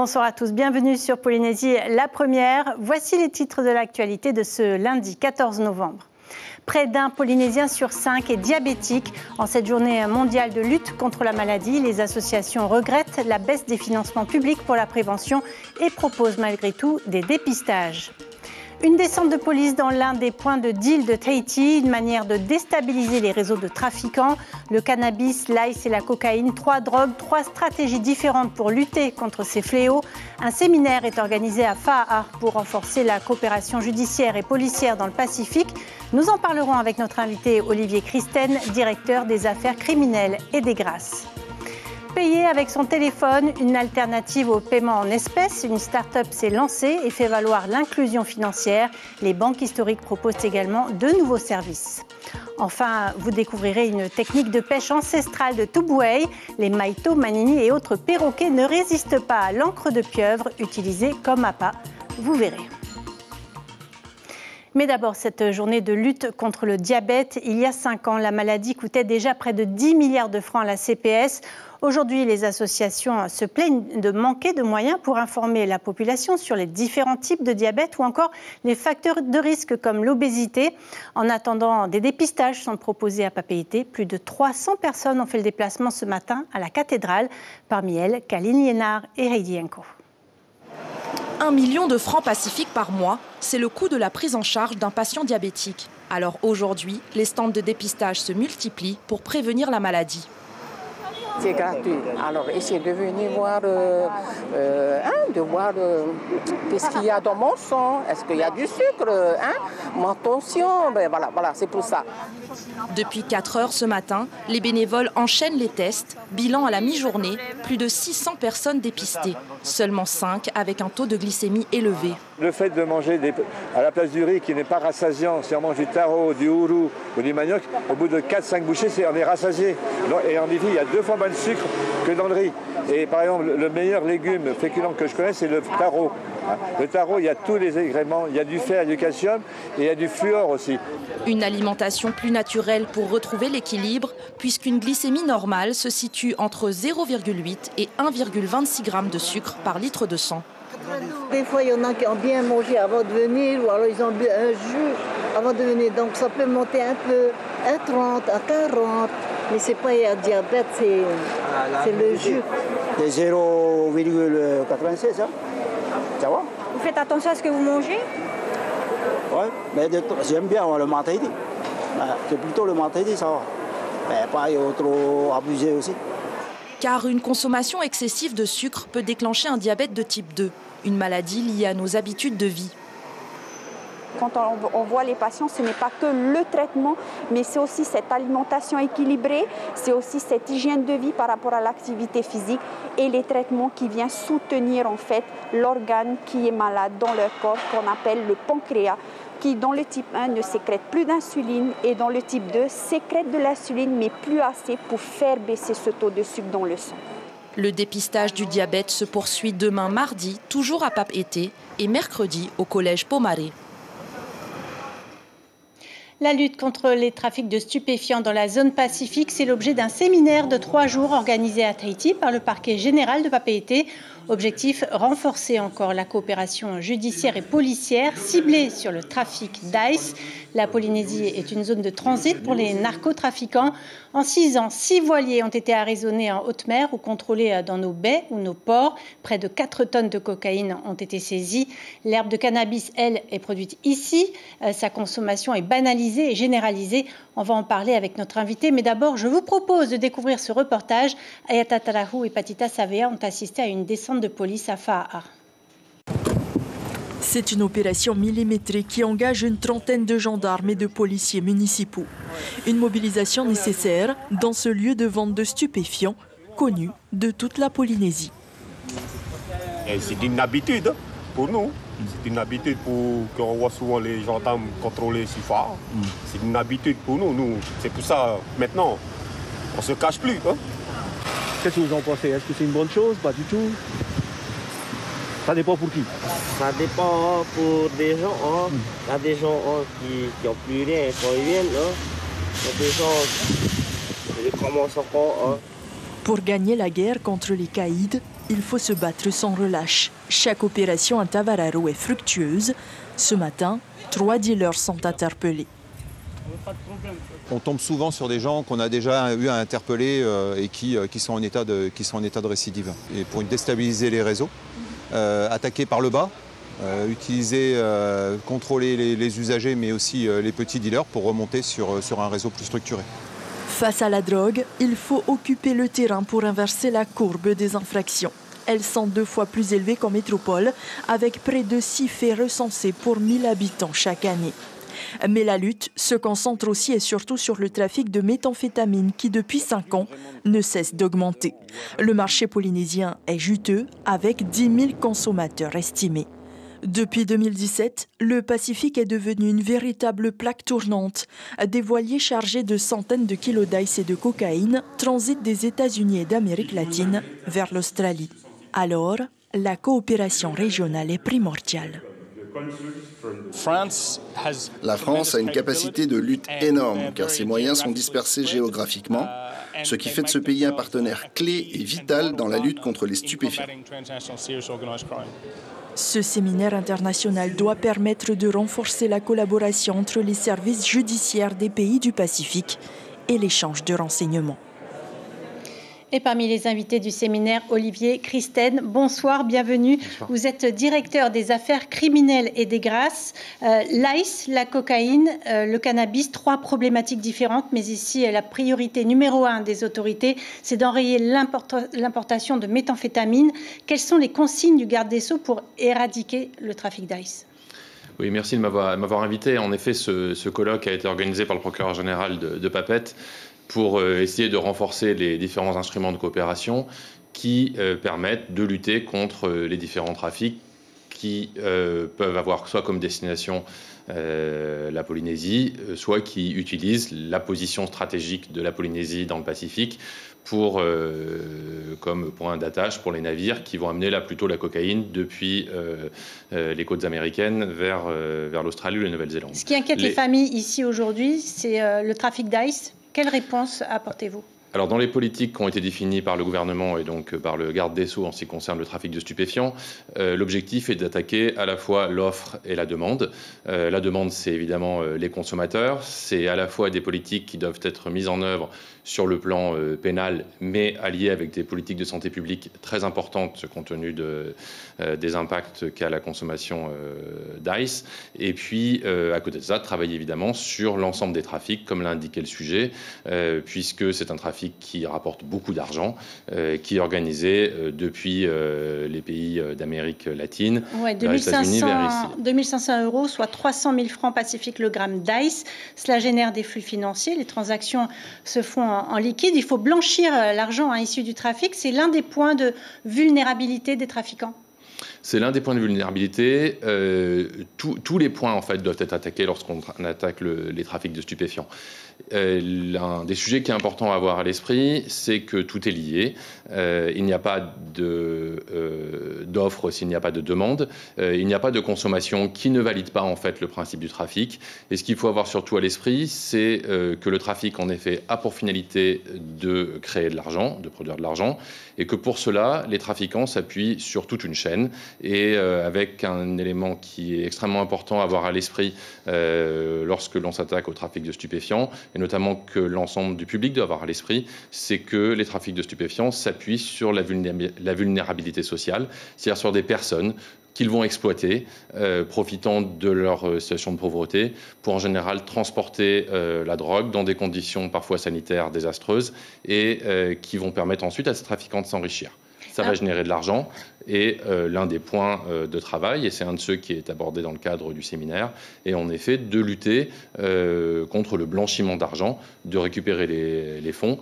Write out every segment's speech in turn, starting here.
Bonsoir à tous, bienvenue sur Polynésie, la première. Voici les titres de l'actualité de ce lundi 14 novembre. Près d'un Polynésien sur 5 est diabétique. En cette journée mondiale de lutte contre la maladie, les associations regrettent la baisse des financements publics pour la prévention et proposent malgré tout des dépistages. Une descente de police dans l'un des points de deal de Tahiti, une manière de déstabiliser les réseaux de trafiquants. Le cannabis, l'ice et la cocaïne, 3 drogues, 3 stratégies différentes pour lutter contre ces fléaux. Un séminaire est organisé à Fa'a'a pour renforcer la coopération judiciaire et policière dans le Pacifique. Nous en parlerons avec notre invité Olivier Christen, directeur des affaires criminelles et des grâces. Payer avec son téléphone, une alternative au paiement en espèces. Une start-up s'est lancée et fait valoir l'inclusion financière. Les banques historiques proposent également de nouveaux services. Enfin, vous découvrirez une technique de pêche ancestrale de Tubuai. Les maito, manini et autres perroquets ne résistent pas à l'encre de pieuvre utilisée comme appât. Vous verrez. Mais d'abord, cette journée de lutte contre le diabète. Il y a 5 ans, la maladie coûtait déjà près de 10 milliards de francs à la CPS. Aujourd'hui, les associations se plaignent de manquer de moyens pour informer la population sur les différents types de diabète ou encore les facteurs de risque comme l'obésité. En attendant, des dépistages sont proposés à Papeete. Plus de 300 personnes ont fait le déplacement ce matin à la cathédrale. Parmi elles, Kaline Liénard et Heidi Enko. 1 million de francs pacifiques par mois, c'est le coût de la prise en charge d'un patient diabétique. Alors aujourd'hui, les stands de dépistage se multiplient pour prévenir la maladie. C'est gratuit. Alors essayez de venir voir, qu'est-ce qu'il y a dans mon sang. Est-ce qu'il y a du sucre, mon tension, voilà, c'est pour ça. Depuis 4 heures ce matin, les bénévoles enchaînent les tests. Bilan à la mi-journée, plus de 600 personnes dépistées. Seulement 5 avec un taux de glycémie élevé. Le fait de manger à la place du riz qui n'est pas rassasiant, si on mange du taro, du hourou ou du manioc, au bout de 4-5 bouchées, on est rassasié. Et en effet, il y a 2 fois moins de sucre que dans le riz. Et par exemple, le meilleur légume féculent que je connais, c'est le taro. Le taro, il y a tous les agréments. Il y a du fer, du calcium et il y a du fluor aussi. Une alimentation plus naturelle pour retrouver l'équilibre, puisqu'une glycémie normale se situe entre 0,8 et 1,26 g de sucre par litre de sang. Des fois, il y en a qui ont bien mangé avant de venir, ou alors ils ont bu un jus avant de venir. Donc ça peut monter un peu, à 30, à 40. Mais c'est pas un diabète, c'est le jus. C'est 0,96, hein. Ça va? Vous faites attention à ce que vous mangez? Oui, mais j'aime bien le mentalité. C'est plutôt le mentalité, ça va. Mais pas trop abusé aussi. Car une consommation excessive de sucre peut déclencher un diabète de type 2, une maladie liée à nos habitudes de vie. Quand on voit les patients, ce n'est pas que le traitement, mais c'est aussi cette alimentation équilibrée, c'est aussi cette hygiène de vie par rapport à l'activité physique et les traitements qui viennent soutenir en fait l'organe qui est malade dans leur corps, qu'on appelle le pancréas, qui dans le type 1 ne sécrète plus d'insuline et dans le type 2 sécrète de l'insuline mais plus assez pour faire baisser ce taux de sucre dans le sang. Le dépistage du diabète se poursuit demain mardi, toujours à Papeete, et mercredi au collège Pomaré. La lutte contre les trafics de stupéfiants dans la zone Pacifique, c'est l'objet d'un séminaire de 3 jours organisé à Tahiti par le parquet général de Papeete. Objectif, renforcer encore la coopération judiciaire et policière ciblée sur le trafic d'ice. La Polynésie est une zone de transit pour les narcotrafiquants. En 6 ans, 6 voiliers ont été arraisonnés en haute mer ou contrôlés dans nos baies ou nos ports. Près de 4 tonnes de cocaïne ont été saisies. L'herbe de cannabis, elle, est produite ici. Sa consommation est banalisée et généralisée. On va en parler avec notre invité. Mais d'abord, je vous propose de découvrir ce reportage. Ayata Tarahu et Patita Savea ont assisté à une descente de police à Fa'a'a. C'est une opération millimétrée qui engage une trentaine de gendarmes et de policiers municipaux. Une mobilisation nécessaire dans ce lieu de vente de stupéfiants connu de toute la Polynésie. C'est une habitude pour nous. C'est une habitude qu'on voit souvent les gendarmes contrôler si fort. C'est une habitude pour nous. C'est pour ça, maintenant, on ne se cache plus. Qu'est-ce que vous en pensez? Est-ce que c'est une bonne chose? Pas du tout. Ça dépend pour qui? Ça dépend pour des gens. Il y a des gens qui n'ont plus rien quand ils viennent. Il y a des gens qui commencent encore. Pour gagner la guerre contre les caïds, il faut se battre sans relâche. Chaque opération à Tavararo est fructueuse. Ce matin, 3 dealers sont interpellés. On tombe souvent sur des gens qu'on a déjà eu à interpeller et qui sont en état de récidive. Et pour déstabiliser les réseaux, attaquer par le bas, contrôler les usagers mais aussi les petits dealers pour remonter sur un réseau plus structuré. Face à la drogue, il faut occuper le terrain pour inverser la courbe des infractions. Elles sont 2 fois plus élevées qu'en métropole, avec près de 6 faits recensés pour 1000 habitants chaque année. Mais la lutte se concentre aussi et surtout sur le trafic de méthamphétamine qui, depuis 5 ans, ne cesse d'augmenter. Le marché polynésien est juteux, avec 10 000 consommateurs estimés. Depuis 2017, le Pacifique est devenu une véritable plaque tournante. Des voiliers chargés de centaines de kilos d'ice et de cocaïne transitent des États-Unis et d'Amérique latine vers l'Australie. Alors, la coopération régionale est primordiale. La France a une capacité de lutte énorme car ses moyens sont dispersés géographiquement, ce qui fait de ce pays un partenaire clé et vital dans la lutte contre les stupéfiants. Ce séminaire international doit permettre de renforcer la collaboration entre les services judiciaires des pays du Pacifique et l'échange de renseignements. Et parmi les invités du séminaire, Olivier Christen, bonsoir, bienvenue. Bonsoir. Vous êtes directeur des affaires criminelles et des grâces. L'ice, la cocaïne, le cannabis, 3 problématiques différentes, mais ici, la priorité numéro 1 des autorités, c'est d'enrayer l'importation de méthamphétamine. Quelles sont les consignes du garde des Sceaux pour éradiquer le trafic d'ice ? Oui, merci de m'avoir invité. En effet, ce colloque a été organisé par le procureur général de Papeete pour essayer de renforcer les différents instruments de coopération qui permettent de lutter contre les différents trafics qui peuvent avoir soit comme destination la Polynésie, soit qui utilisent la position stratégique de la Polynésie dans le Pacifique comme point d'attache pour les navires qui vont amener là plutôt la cocaïne depuis les côtes américaines vers l'Australie ou la Nouvelle-Zélande. Ce qui inquiète les familles ici aujourd'hui, c'est le trafic d'ice. Quelle réponse apportez-vous ? Alors, dans les politiques qui ont été définies par le gouvernement et donc par le garde des Sceaux en ce qui concerne le trafic de stupéfiants, l'objectif est d'attaquer à la fois l'offre et la demande. La demande, c'est évidemment les consommateurs. C'est à la fois des politiques qui doivent être mises en œuvre sur le plan pénal, mais alliées avec des politiques de santé publique très importantes compte tenu des impacts qu'a la consommation d'ice. Et puis, à côté de ça, travailler évidemment sur l'ensemble des trafics, comme l'a indiqué le sujet, puisque c'est un trafic qui rapporte beaucoup d'argent, qui est organisé depuis les pays d'Amérique latine, vers les États-Unis, vers ici. 2500 €, soit 300 000 francs Pacifique le gramme d'ice. Cela génère des flux financiers. Les transactions se font en liquide. Il faut blanchir l'argent issu du trafic. C'est l'un des points de vulnérabilité des trafiquants. C'est l'un des points de vulnérabilité. Tous les points en fait doivent être attaqués lorsqu'on attaque les trafics de stupéfiants. L'un des sujets qui est important à avoir à l'esprit, c'est que tout est lié. Il n'y a pas d'offre s'il n'y a pas de demande. Il n'y a pas de consommation qui ne valide pas en fait le principe du trafic. Et ce qu'il faut avoir surtout à l'esprit, c'est que le trafic en effet a pour finalité de créer de l'argent, de produire de l'argent, et que pour cela, les trafiquants s'appuient sur toute une chaîne. Et avec un élément qui est extrêmement important à avoir à l'esprit lorsque l'on s'attaque au trafic de stupéfiants, et notamment que l'ensemble du public doit avoir à l'esprit, c'est que les trafics de stupéfiants s'appuient sur la vulnérabilité sociale, c'est-à-dire sur des personnes qu'ils vont exploiter, profitant de leur situation de pauvreté, pour en général transporter la drogue dans des conditions parfois sanitaires désastreuses et qui vont permettre ensuite à ces trafiquants de s'enrichir. Ça va générer de l'argent et l'un des points de travail, et c'est un de ceux qui est abordé dans le cadre du séminaire, est en effet de lutter contre le blanchiment d'argent, de récupérer les fonds.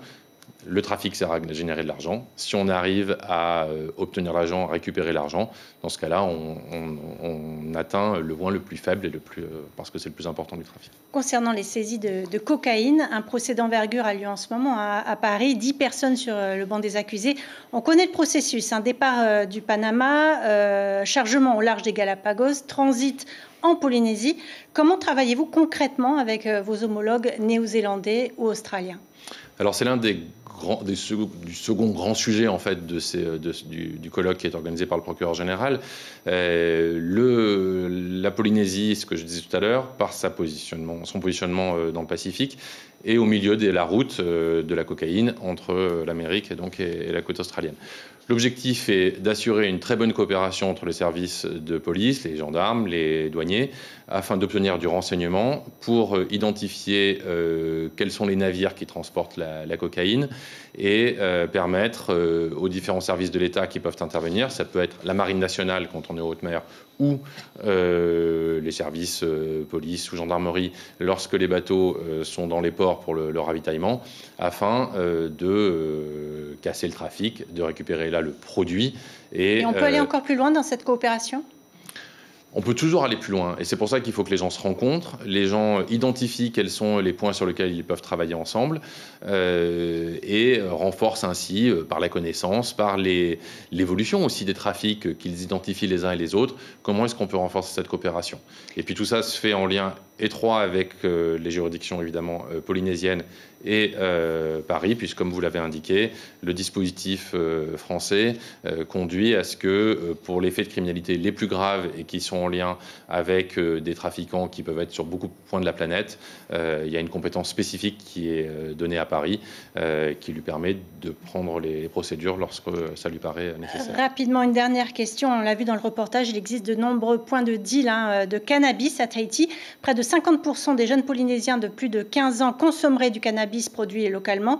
Le trafic sert à générer de l'argent. Si on arrive à obtenir l'argent, à récupérer l'argent, dans ce cas-là, on atteint le point le plus faible et parce que c'est le plus important du trafic. Concernant les saisies de cocaïne, un procès d'envergure a lieu en ce moment à Paris. 10 personnes sur le banc des accusés. On connaît le processus. Un départ du Panama, chargement au large des Galapagos, transit en Polynésie. Comment travaillez-vous concrètement avec vos homologues néo-zélandais ou australiens ? Alors c'est l'un des du second grand sujet en fait du colloque qui est organisé par le procureur général. La Polynésie, ce que je disais tout à l'heure, par son positionnement dans le Pacifique, et au milieu de la route de la cocaïne entre l'Amérique et la côte australienne. L'objectif est d'assurer une très bonne coopération entre les services de police, les gendarmes, les douaniers, afin d'obtenir du renseignement pour identifier quels sont les navires qui transportent la cocaïne et permettre aux différents services de l'État qui peuvent intervenir, ça peut être la Marine nationale quand on est en haute mer ou les services police ou gendarmerie lorsque les bateaux sont dans les ports pour le ravitaillement, afin de casser le trafic, de récupérer là le produit. Et on peut aller encore plus loin dans cette coopération ? On peut toujours aller plus loin et c'est pour ça qu'il faut que les gens se rencontrent, les gens identifient quels sont les points sur lesquels ils peuvent travailler ensemble et renforcent ainsi par la connaissance, par l'évolution aussi des trafics qu'ils identifient les uns et les autres, comment est-ce qu'on peut renforcer cette coopération. Et puis tout ça se fait en lien étroit avec les juridictions évidemment polynésiennes et Paris, puisque comme vous l'avez indiqué, le dispositif français conduit à ce que pour les faits de criminalité les plus graves et qui sont en lien avec des trafiquants qui peuvent être sur beaucoup de points de la planète, il y a une compétence spécifique qui est donnée à Paris qui lui permet de prendre les procédures lorsque ça lui paraît nécessaire. Rapidement, une dernière question. On l'a vu dans le reportage, il existe de nombreux points de deal de cannabis à Tahiti. Près de 50% des jeunes Polynésiens de plus de 15 ans consommeraient du cannabis produit localement.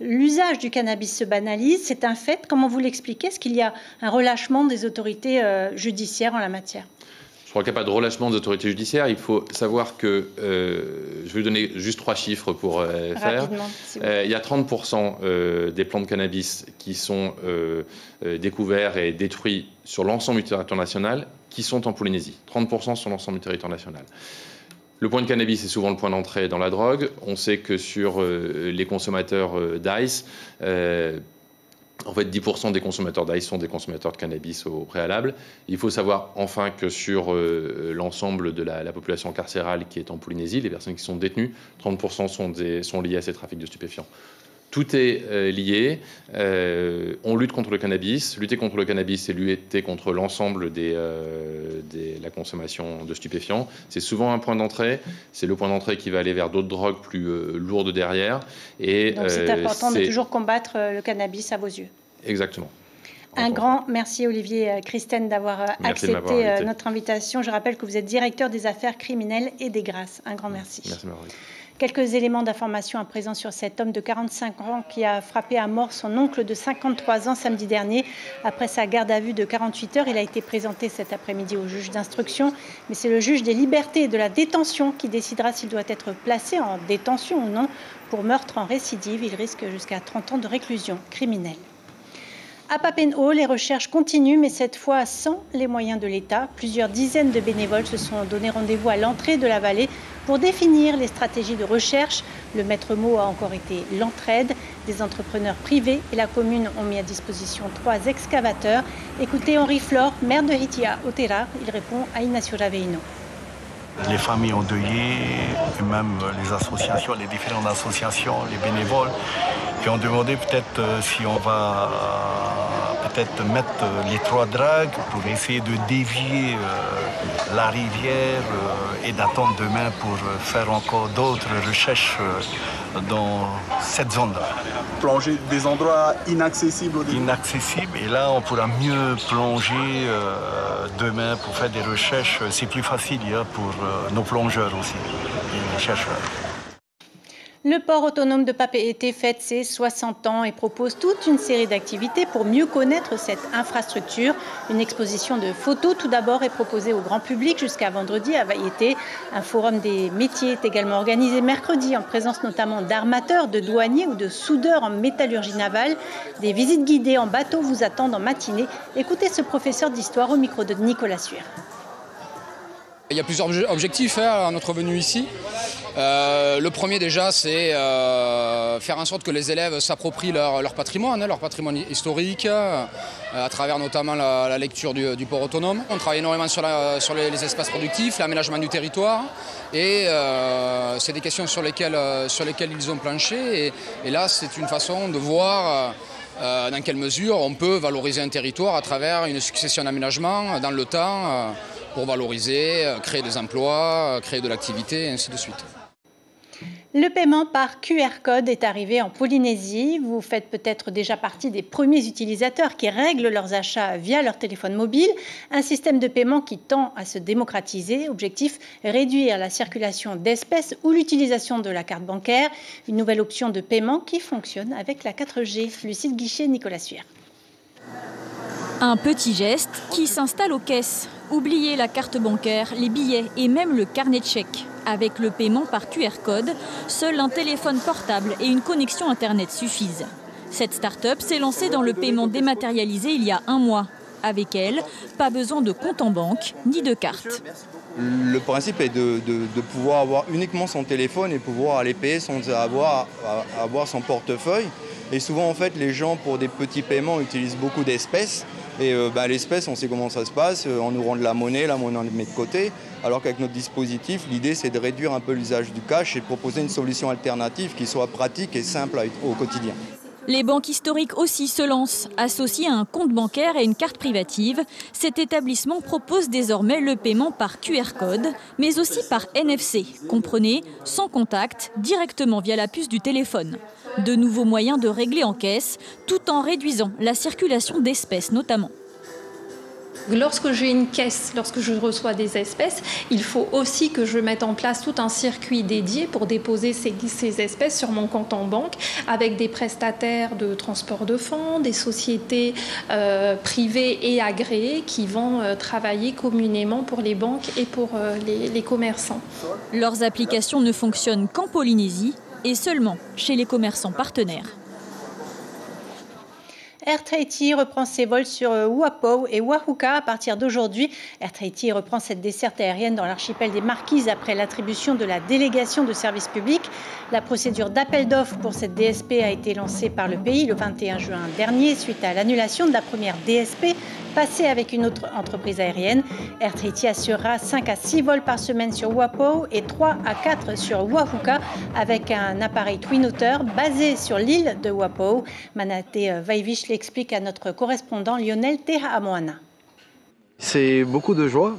L'usage du cannabis se banalise, c'est un fait. Comment vous l'expliquez? Est-ce qu'il y a un relâchement des autorités judiciaires en la matière? Je crois qu'il n'y a pas de relâchement des autorités judiciaires. Il faut savoir que, je vais vous donner juste 3 chiffres pour faire. Il y a 30% des plants de cannabis qui sont découverts et détruits sur l'ensemble du territoire national qui sont en Polynésie. 30% sur l'ensemble du territoire national. Le point de cannabis est souvent le point d'entrée dans la drogue. On sait que sur les consommateurs d'ice, en fait, 10% des consommateurs d'ice sont des consommateurs de cannabis au préalable. Il faut savoir enfin que sur l'ensemble de la population carcérale qui est en Polynésie, les personnes qui sont détenues, 30% sont liées à ces trafics de stupéfiants. Tout est lié. On lutte contre le cannabis. Lutter contre le cannabis, c'est lutter contre l'ensemble de la consommation de stupéfiants. C'est souvent un point d'entrée. C'est le point d'entrée qui va aller vers d'autres drogues plus lourdes derrière. Et donc c'est important de toujours combattre le cannabis à vos yeux. Exactement. Un grand merci Olivier Christen d'avoir accepté notre invitation. Je rappelle que vous êtes directeur des affaires criminelles et des grâces. Un grand merci. Merci Marie. Quelques éléments d'information à présent sur cet homme de 45 ans qui a frappé à mort son oncle de 53 ans samedi dernier. Après sa garde à vue de 48 heures, il a été présenté cet après-midi au juge d'instruction. Mais c'est le juge des libertés et de la détention qui décidera s'il doit être placé en détention ou non. Pour meurtre en récidive, il risque jusqu'à 30 ans de réclusion criminelle. À Papen'o, les recherches continuent, mais cette fois sans les moyens de l'État. Plusieurs dizaines de bénévoles se sont donné rendez-vous à l'entrée de la vallée pour définir les stratégies de recherche. Le maître mot a encore été l'entraide. Des entrepreneurs privés et la commune ont mis à disposition 3 excavateurs. Écoutez Henri Flore, maire de Hitia Otera. Il répond à Ignacio Raveino. Les familles endeuillées, et même les associations, les différentes associations, les bénévoles, qui ont demandé peut-être si on va peut-être mettre les 3 dragues pour essayer de dévier la rivière et d'attendre demain pour faire encore d'autres recherches dans cette zone-là. Plonger des endroits inaccessibles au début. Inaccessibles, et là on pourra mieux plonger demain pour faire des recherches. C'est plus facile pour nos plongeurs aussi, les chercheurs. Le port autonome de Papeete fête ses 60 ans et propose toute une série d'activités pour mieux connaître cette infrastructure. Une exposition de photos tout d'abord est proposée au grand public jusqu'à vendredi à Vaiete. Un forum des métiers est également organisé mercredi en présence notamment d'armateurs, de douaniers ou de soudeurs en métallurgie navale. Des visites guidées en bateau vous attendent en matinée. Écoutez ce professeur d'histoire au micro de Nicolas Suire. Il y a plusieurs objectifs à notre venue ici. Le premier déjà, c'est faire en sorte que les élèves s'approprient leur patrimoine historique, à travers notamment la lecture du port autonome. On travaille énormément sur les espaces productifs, l'aménagement du territoire, et c'est des questions sur lesquelles ils ont planché. Et là, c'est une façon de voir dans quelle mesure on peut valoriser un territoire à travers une succession d'aménagements dans le temps pour valoriser, créer des emplois, créer de l'activité, et ainsi de suite. Le paiement par QR code est arrivé en Polynésie. Vous faites peut-être déjà partie des premiers utilisateurs qui règlent leurs achats via leur téléphone mobile. Un système de paiement qui tend à se démocratiser. Objectif, réduire la circulation d'espèces ou l'utilisation de la carte bancaire. Une nouvelle option de paiement qui fonctionne avec la 4G. Lucille Guichet, Nicolas Suire. Un petit geste qui s'installe aux caisses. Oubliez la carte bancaire, les billets et même le carnet de chèques. Avec le paiement par QR code, seul un téléphone portable et une connexion Internet suffisent. Cette start-up s'est lancée dans le paiement dématérialisé il y a 1 mois. Avec elle, pas besoin de compte en banque ni de carte. Le principe est de pouvoir avoir uniquement son téléphone et pouvoir aller payer sans avoir son portefeuille. Et souvent, en fait, les gens, pour des petits paiements, utilisent beaucoup d'espèces. Et l'espèce, on sait comment ça se passe, on nous rend de la monnaie on la met de côté. Alors qu'avec notre dispositif, l'idée c'est de réduire un peu l'usage du cash et de proposer une solution alternative qui soit pratique et simple au quotidien. Les banques historiques aussi se lancent. Associées à un compte bancaire et une carte privative, cet établissement propose désormais le paiement par QR code, mais aussi par NFC. Comprenez, sans contact, directement via la puce du téléphone. De nouveaux moyens de régler en caisse, tout en réduisant la circulation d'espèces notamment. Lorsque j'ai une caisse, lorsque je reçois des espèces, il faut aussi que je mette en place tout un circuit dédié pour déposer ces espèces sur mon compte en banque avec des prestataires de transport de fonds, des sociétés privées et agréées qui vont travailler communément pour les banques et pour les commerçants. Leurs applications ne fonctionnent qu'en Polynésie et seulement chez les commerçants partenaires. Air Tahiti reprend ses vols sur Uapo et Wahuka à partir d'aujourd'hui. Air Tahiti reprend cette desserte aérienne dans l'archipel des Marquises après l'attribution de la délégation de service public. La procédure d'appel d'offres pour cette DSP a été lancée par le pays le 21 juin dernier suite à l'annulation de la première DSP passée avec une autre entreprise aérienne. Air Tahiti assurera 5 à 6 vols par semaine sur Uapo et 3 à 4 sur Wahuka avec un appareil Twin Otter basé sur l'île de Uapo. Manaté Vaivich l'explique à notre correspondant Lionel Tehamoana. C'est beaucoup de joie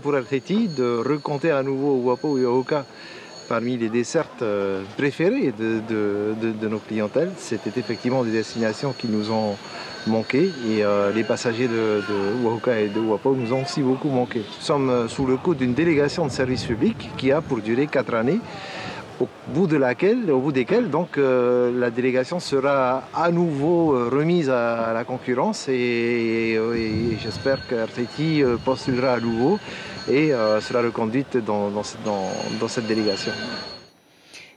pour Air Tahiti de recompter à nouveau Uapo et Wahuka parmi les dessertes préférées de nos clientèles. C'était effectivement des destinations qui nous ont manqué et les passagers de Wahuka et de Uapo nous ont aussi beaucoup manqué. Nous sommes sous le coup d'une délégation de service public qui a pour durer 4 années, au bout desquelles donc, la délégation sera à nouveau remise à la concurrence et j'espère qu'Air Tahiti postulera à nouveau et sera reconduite dans cette délégation.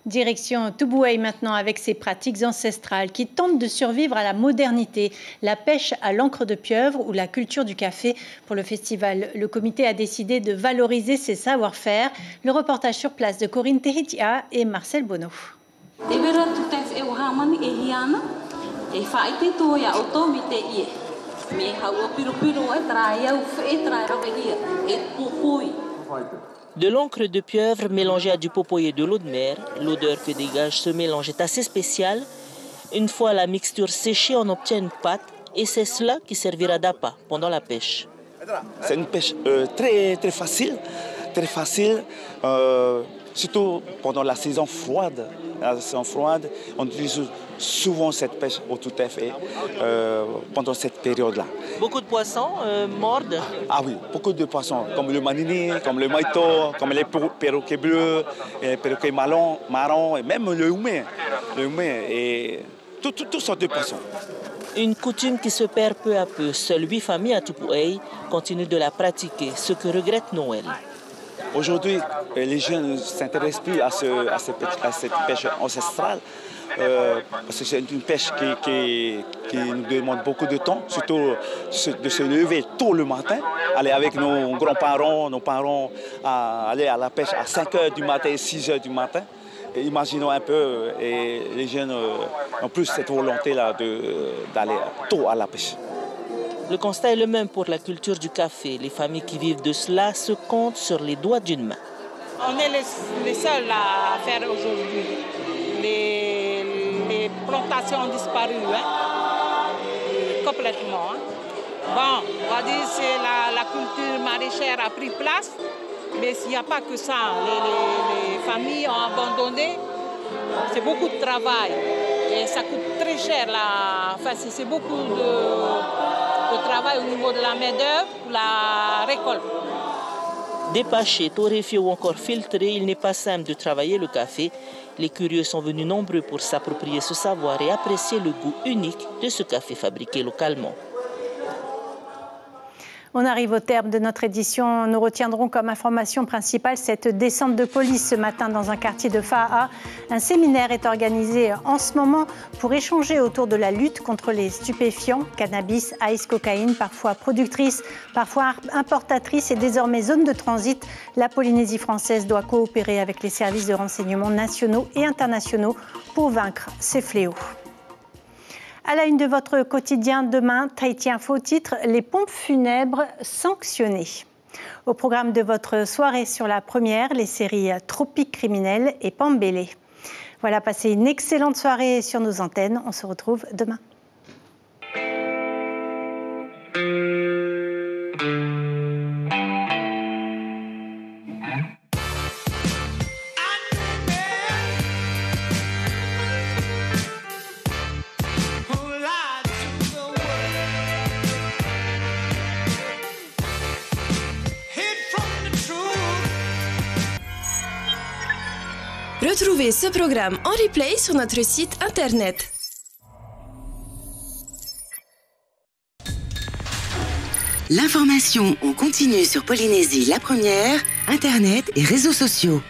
Direction Tubuai maintenant avec ses pratiques ancestrales qui tentent de survivre à la modernité, la pêche à l'encre de pieuvre ou la culture du café. Pour le festival, le comité a décidé de valoriser ses savoir-faire. Le reportage sur place de Corinne Tehitia et Marcel Bonneau. De l'encre de pieuvre mélangée à du popoy et de l'eau de mer, l'odeur que dégage ce mélange est assez spéciale. Une fois la mixture séchée, on obtient une pâte et c'est cela qui servira d'appât pendant la pêche. C'est une pêche très facile, surtout pendant la saison froide. On utilise souvent cette pêche au tout à fait pendant cette période-là. Beaucoup de poissons mordent. Ah oui, beaucoup de poissons, comme le manini, comme le maito, comme les perroquets bleus, les perroquets marrons, et même le humé et toutes sortes de poissons. Une coutume qui se perd peu à peu. Seules 8 familles à Tupuai continuent de la pratiquer, ce que regrette Noël. Aujourd'hui, les jeunes ne s'intéressent plus à cette pêche ancestrale. Parce que c'est une pêche qui nous demande beaucoup de temps, surtout de se lever tôt le matin, aller avec nos grands-parents, nos parents, aller à la pêche à 5 h du matin et 6 h du matin. Et imaginons un peu, et les jeunes ont plus cette volonté-là d'aller tôt à la pêche. Le constat est le même pour la culture du café. Les familles qui vivent de cela se comptent sur les doigts d'une main. On est les seuls à faire aujourd'hui. Les plantations ont disparu, complètement. Bon, on va dire que la culture maraîchère a pris place, mais il n'y a pas que ça. Les familles ont abandonné. C'est beaucoup de travail et ça coûte très cher. Enfin, c'est beaucoup de travail au niveau de la main-d'œuvre, la récolte. Dépâché, torréfié ou encore filtré, il n'est pas simple de travailler le café. Les curieux sont venus nombreux pour s'approprier ce savoir et apprécier le goût unique de ce café fabriqué localement. On arrive au terme de notre édition. Nous retiendrons comme information principale cette descente de police ce matin dans un quartier de Fa'a. Un séminaire est organisé en ce moment pour échanger autour de la lutte contre les stupéfiants, cannabis, ice, cocaïne, parfois productrice, parfois importatrice et désormais zone de transit. La Polynésie française doit coopérer avec les services de renseignement nationaux et internationaux pour vaincre ces fléaux. À la une de votre quotidien demain, Tahiti Info titre « Les pompes funèbres sanctionnées ». Au programme de votre soirée sur la première, les séries Tropiques criminels et Pambélé. Voilà, passez une excellente soirée sur nos antennes. On se retrouve demain. Retrouvez ce programme en replay sur notre site internet. L'information en continu sur Polynésie la première, internet et réseaux sociaux.